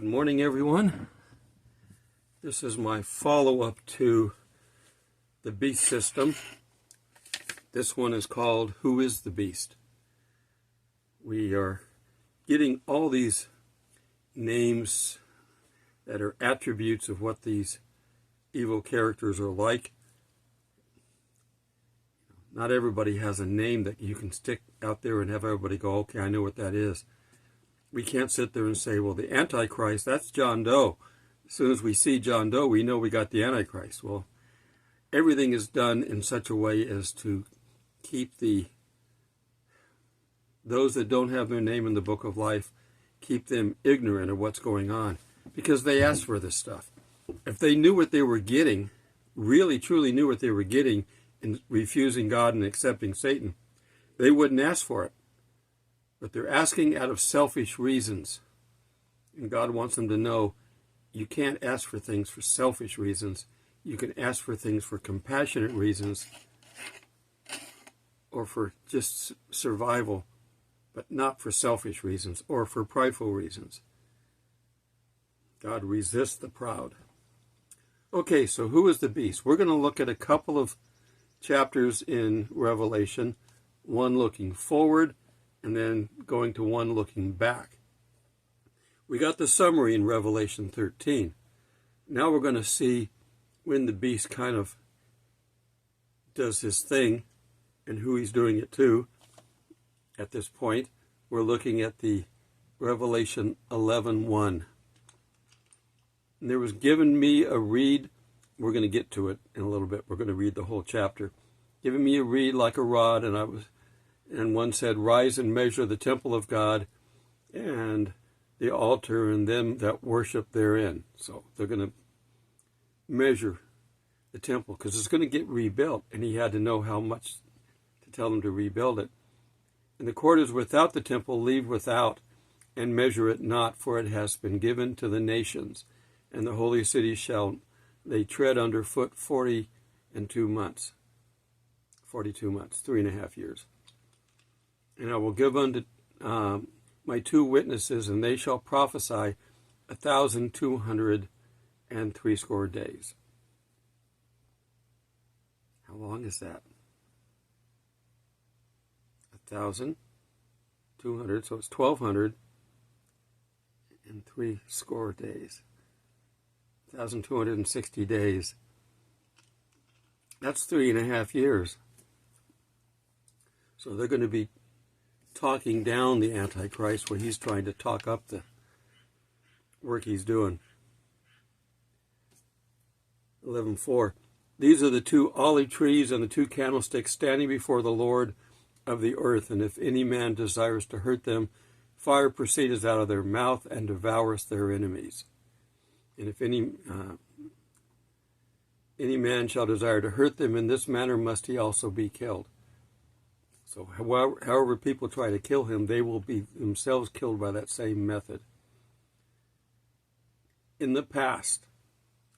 Good morning, everyone. This is my follow-up to the beast system. This one is called Who is the Beast? We are getting all these names that are attributes of what these evil characters are like. Not everybody has a name that you can stick out there and have everybody go, okay, I know what that is. We can't sit there and say, well, the Antichrist, that's John Doe. As soon as we see John Doe, we know we got the Antichrist. Well, everything is done in such a way as to keep those that don't have their name in the book of life, keep them ignorant of what's going on, because they asked for this stuff. If they knew what they were getting, really truly knew what they were getting in refusing God and accepting Satan, they wouldn't ask for it. But they're asking out of selfish reasons. And God wants them to know you can't ask for things for selfish reasons. You can ask for things for compassionate reasons or for just survival, but not for selfish reasons or for prideful reasons. God resists the proud. Okay, so who is the beast? We're going to look at a couple of chapters in Revelation, one looking forward and then going to one looking back. We got the summary in Revelation 13. Now we're going to see when the beast kind of does his thing and who he's doing it to. At this point, we're looking at the Revelation 11:1. And there was given me a reed. We're going to get to it in a little bit. We're going to read the whole chapter. Given me a reed like a rod, and one said, rise and measure the temple of God and the altar and them that worship therein. So they're going to measure the temple because it's going to get rebuilt, and he had to know how much to tell them to rebuild it. And the quarters without the temple leave without and measure it not, for it has been given to the nations, and the holy city shall they tread under foot 42 months. 42 months, 3.5 years. And I will give unto my 2 witnesses, and they shall prophesy 1,260 days. How long is that? 1,200, so it's 1,260 days. 1,260 days. That's 3.5 years. So they're going to be talking down the Antichrist when he's trying to talk up the work he's doing. 11:4. These are the 2 olive trees and the 2 candlesticks standing before the Lord of the earth. And if any man desires to hurt them, fire proceedeth out of their mouth and devoureth their enemies. And if any man shall desire to hurt them, in this manner must he also be killed. So however people try to kill him, they will be themselves killed by that same method. In the past,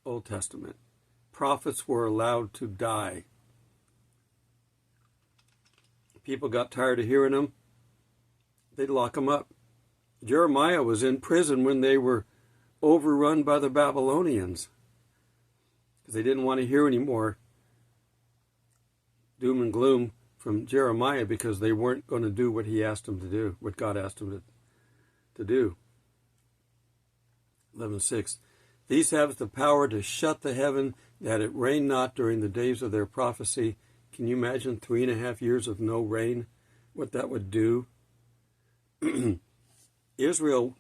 Old Testament, prophets were allowed to die. People got tired of hearing them, they'd lock them up. Jeremiah was in prison when they were overrun by the Babylonians because they didn't want to hear any more doom and gloom from Jeremiah because they weren't going to do what he asked them to do, what God asked them to do. 11:6. These have the power to shut the heaven that it rain not during the days of their prophecy. Can you imagine 3.5 years of no rain? What that would do? Israel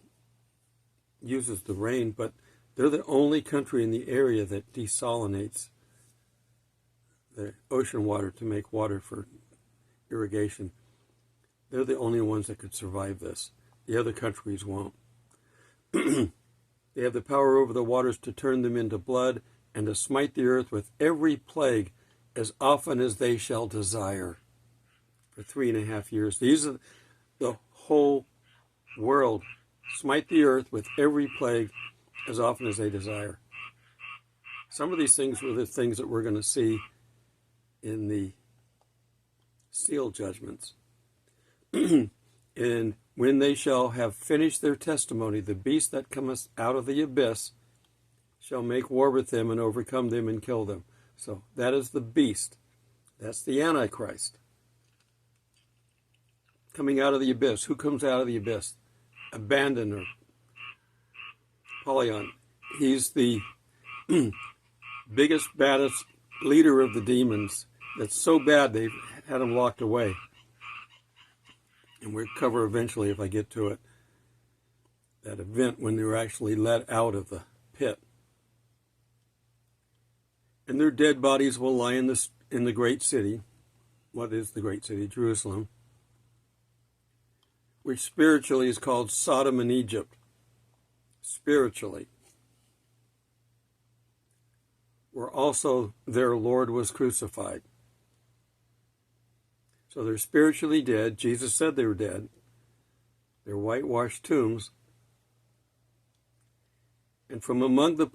uses the rain, but they're the only country in the area that desalinates the ocean water to make water for irrigation. They're the only ones that could survive this. The other countries won't. They have the power over the waters to turn them into blood and to smite the earth with every plague as often as they shall desire. For 3.5 years. These are the whole world. Smite the earth with every plague as often as they desire. Some of these things were the things that we're going to see in the seal judgments. And when they shall have finished their testimony, the beast that cometh out of the abyss shall make war with them and overcome them and kill them. So that is the beast. That's the Antichrist. Coming out of the abyss. Who comes out of the abyss? Abandoner. Apollyon. He's the biggest, baddest leader of the demons. That's so bad they've had him locked away. And we'll cover eventually, if I get to it, that event when they were actually let out of the pit. And their dead bodies will lie in the great city. What is the great city? Jerusalem. Which spiritually is called Sodom and Egypt. Spiritually. Where also their Lord was crucified. So they're spiritually dead. Jesus said they were dead. They're whitewashed tombs. And from among the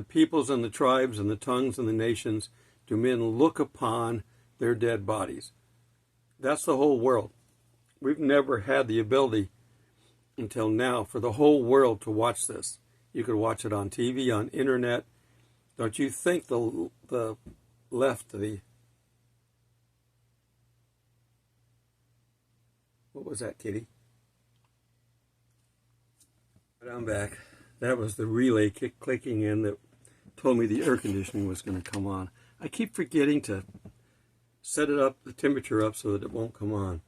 peoples and the tribes and the tongues and the nations do men look upon their dead bodies. That's the whole world. We've never had the ability until now for the whole world to watch this. You could watch it on TV, on internet. Don't you think the left, what was that, Kitty? But I'm back. That was the relay clicking in that told me the air conditioning was going to come on. I keep forgetting to set it up, the temperature up, so that it won't come on.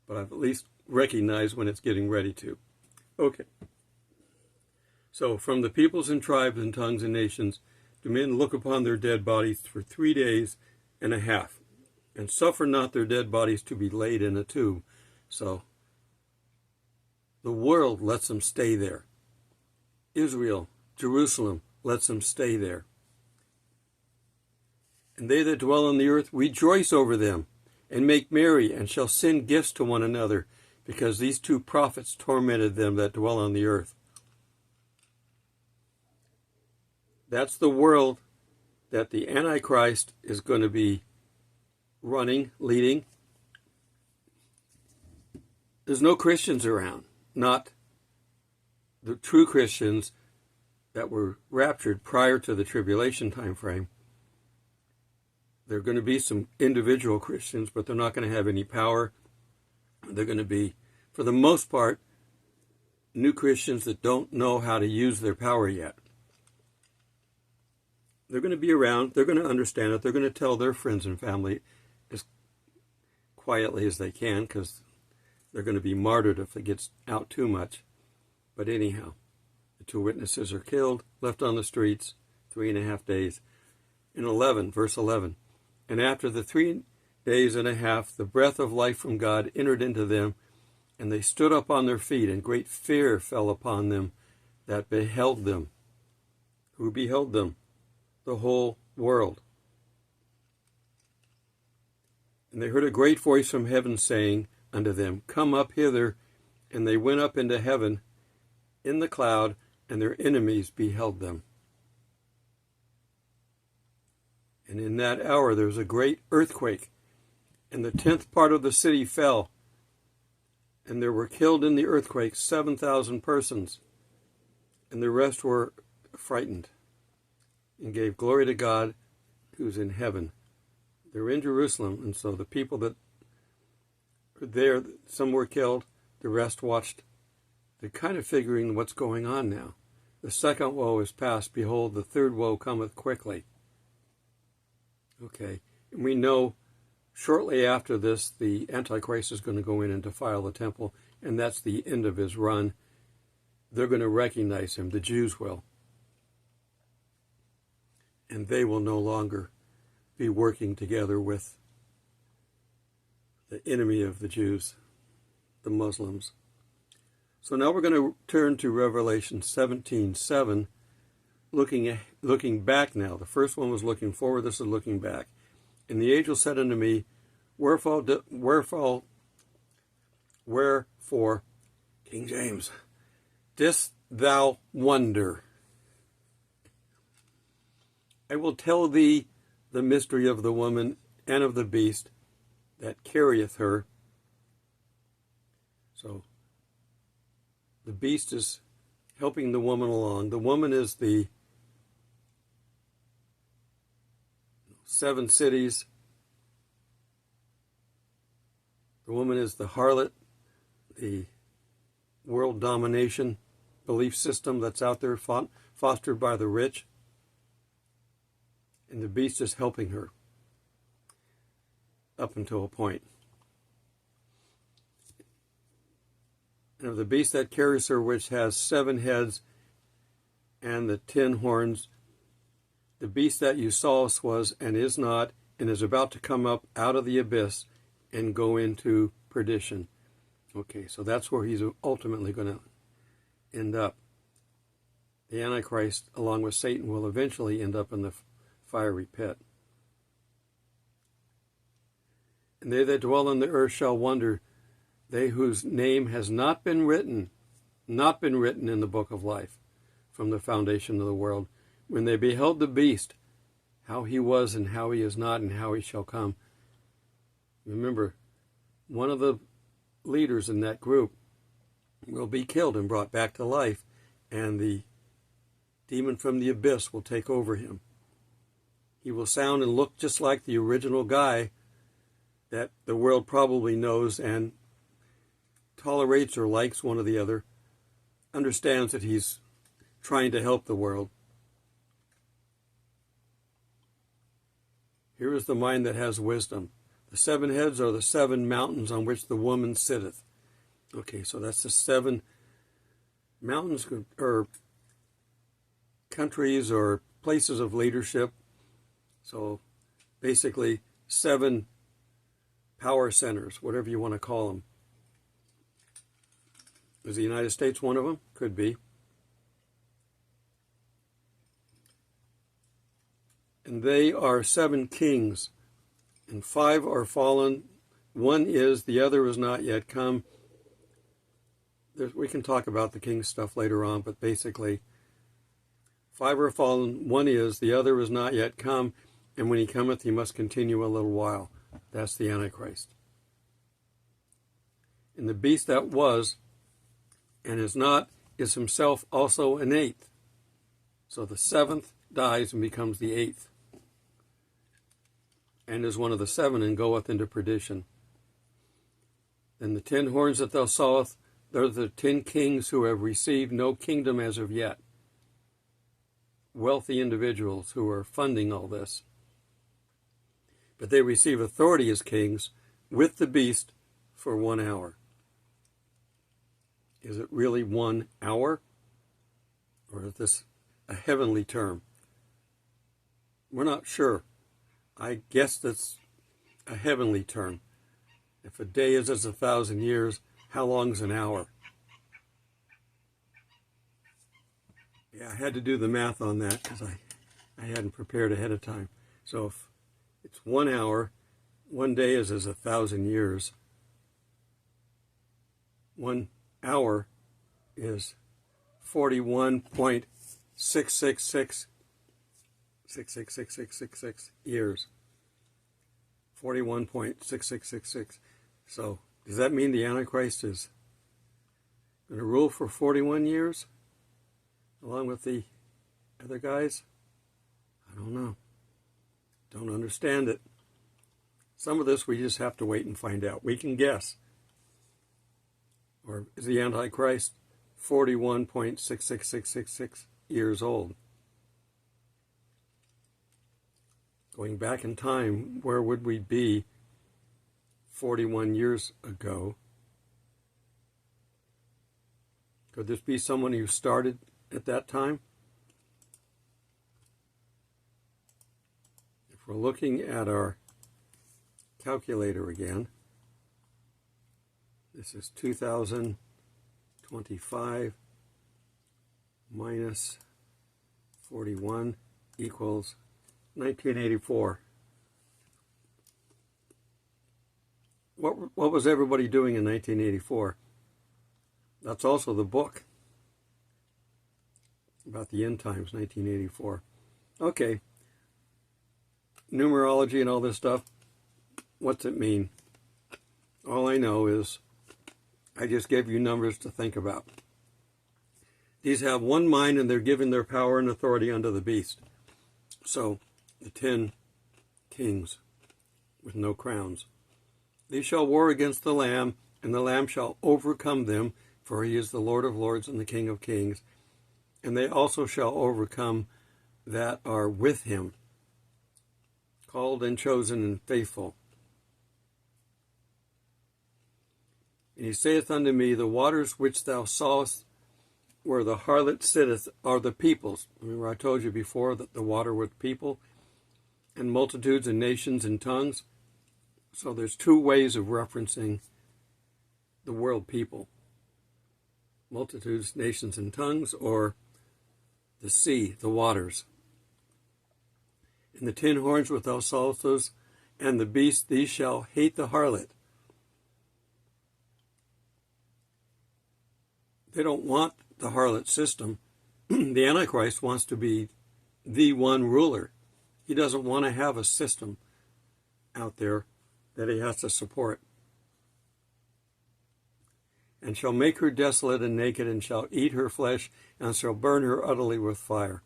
But I've at least recognized when it's getting ready to. Okay. So, from the peoples and tribes and tongues and nations, do men look upon their dead bodies for 3 days and a half, and suffer not their dead bodies to be laid in a tomb. So, the world lets them stay there. Israel, Jerusalem, lets them stay there. And they that dwell on the earth rejoice over them, and make merry, and shall send gifts to one another, because these 2 prophets tormented them that dwell on the earth. That's the world that the Antichrist is going to be running, leading. There's no Christians around, not the true Christians that were raptured prior to the tribulation time frame. There are going to be some individual Christians, but they're not going to have any power. They're going to be, for the most part, new Christians that don't know how to use their power yet. They're going to be around. They're going to understand it. They're going to tell their friends and family as quietly as they can, because they're going to be martyred if it gets out too much. But anyhow, the 2 witnesses are killed, left on the streets, 3.5 days. In 11, verse 11, and after the 3 days and a half, the breath of life from God entered into them, and they stood up on their feet, and great fear fell upon them that beheld them. Who beheld them? The whole world. And they heard a great voice from heaven saying unto them, Come up hither. And they went up into heaven in the cloud, and their enemies beheld them. And in that hour there was a great earthquake, and the 10th part of the city fell, and there were killed in the earthquake 7,000 persons, and the rest were frightened, and gave glory to God who's in heaven. They're in Jerusalem, and so the people that were there, some were killed, the rest watched. They're kind of figuring what's going on now. The second woe is past. Behold, the third woe cometh quickly. Okay, and we know shortly after this, the Antichrist is going to go in and defile the temple, and that's the end of his run. They're going to recognize him. The Jews will. And they will no longer be working together with the enemy of the Jews, the Muslims. So now we're going to turn to Revelation 17:7, looking back now. The first one was looking forward, this is looking back. And the angel said unto me, Wherefore, King James, didst thou wonder? I will tell thee the mystery of the woman and of the beast that carrieth her, So the beast is helping the woman along. The woman is the 7 cities. The woman is the harlot, the world domination belief system that's out there fostered by the rich. And the beast is helping her up until a point. And of the beast that carries her, which has 7 heads and the 10 horns, the beast that you saw was and is not, and is about to come up out of the abyss and go into perdition. Okay, so that's where he's ultimately going to end up. The Antichrist, along with Satan, will eventually end up in the fiery pit. And they that dwell on the earth shall wonder, they whose name has not been written in the book of life from the foundation of the world, when they beheld the beast, how he was and how he is not and how he shall come. Remember, one of the leaders in that group will be killed and brought back to life, and the demon from the abyss will take over him. He will sound and look just like the original guy that the world probably knows and tolerates or likes, one or the other, understands that he's trying to help the world. Here is the mind that has wisdom. The 7 heads are the 7 mountains on which the woman sitteth. Okay, so that's the 7 mountains or countries or places of leadership. So basically 7 power centers, whatever you want to call them. Is the United States one of them? Could be. And they are 7 kings, and 5 are fallen. 1 is, the other is not yet come. We can talk about the king stuff later on, but basically 5 are fallen, 1 is, the other is not yet come, and when he cometh, he must continue a little while. That's the Antichrist. And the beast that was and is not is himself also an 8th. So the 7th dies and becomes the 8th, and is one of the 7 and goeth into perdition. Then the 10 horns that thou sawest, they're the 10 kings who have received no kingdom as of yet. Wealthy individuals who are funding all this. But they receive authority as kings with the beast for 1 hour. Is it really 1 hour? Or is this a heavenly term? We're not sure. I guess that's a heavenly term. If a day is as 1,000 years, how long's an hour? Yeah, I had to do the math on that because I hadn't prepared ahead of time. So if it's 1 hour, 1 day is as 1,000 years. 1 hour is 41.666 years. 41.6666. So does that mean the Antichrist is going to rule for 41 years along with the other guys? I don't know. Don't understand it. Some of this we just have to wait and find out. We can guess. Or is the Antichrist 41.66666 years old? Going back in time, where would we be 41 years ago? Could this be someone who started at that time? If we're looking at our calculator again, this is 2025 minus 41 equals 1984. What was everybody doing in 1984? That's also the book about the end times, 1984. Okay. Numerology and all this stuff. What's it mean? All I know is I just gave you numbers to think about. These have one mind, and they're given their power and authority unto the beast. So, the 10 kings with no crowns. They shall war against the Lamb, and the Lamb shall overcome them, for he is the Lord of lords and the King of kings. And they also shall overcome that are with him, called and chosen and faithful. And he saith unto me, the waters which thou sawest where the harlot sitteth are the peoples. Remember I told you before that the water were people, and multitudes and nations and tongues. So there's two ways of referencing the world people. Multitudes, nations, and tongues, or the sea, the waters. And the 10 horns which thou sawest, and the beast, these shall hate the harlot. They don't want the harlot system. The Antichrist wants to be the one ruler. He doesn't want to have a system out there that he has to support. And shall make her desolate and naked, and shall eat her flesh, and shall burn her utterly with fire.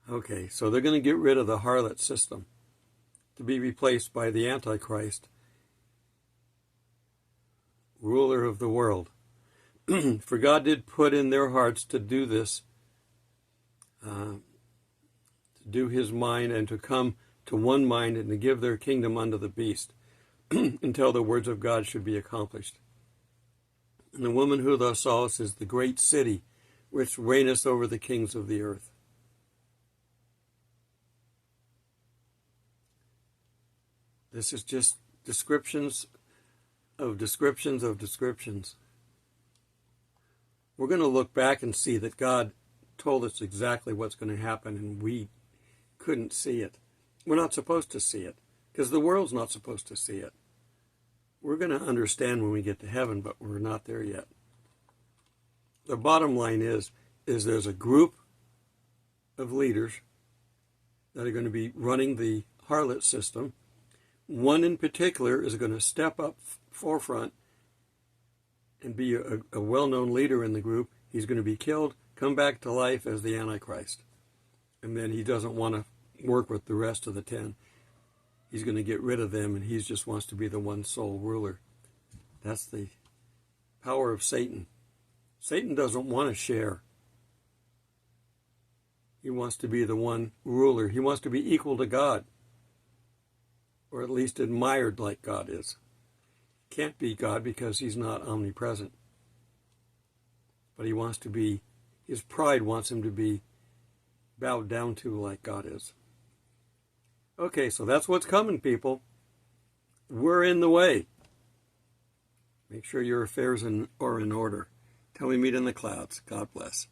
Okay, so they're going to get rid of the harlot system to be replaced by the Antichrist, ruler of the world. For God did put in their hearts to do this, to do his mind, and to come to one mind, and to give their kingdom unto the beast, until the words of God should be accomplished. And the woman who thou sawest is the great city, which reigneth over the kings of the earth. This is just descriptions of descriptions of descriptions. We're going to look back and see that God told us exactly what's going to happen, and we couldn't see it. We're not supposed to see it, because the world's not supposed to see it. We're going to understand when we get to heaven, but we're not there yet. The bottom line is there's a group of leaders that are going to be running the harlot system. One in particular is going to step up forefront and be a well-known leader in the group. He's going to be killed, come back to life as the Antichrist. And then he doesn't want to work with the rest of the 10. He's going to get rid of them, and he just wants to be the one sole ruler. That's the power of Satan. Satan doesn't want to share. He wants to be the one ruler. He wants to be equal to God, or at least admired like God is. Can't be God because he's not omnipresent. But he wants to be, his pride wants him to be bowed down to like God is. Okay, so that's what's coming, people. We're in the way. Make sure your affairs are in order. Till we meet in the clouds. God bless.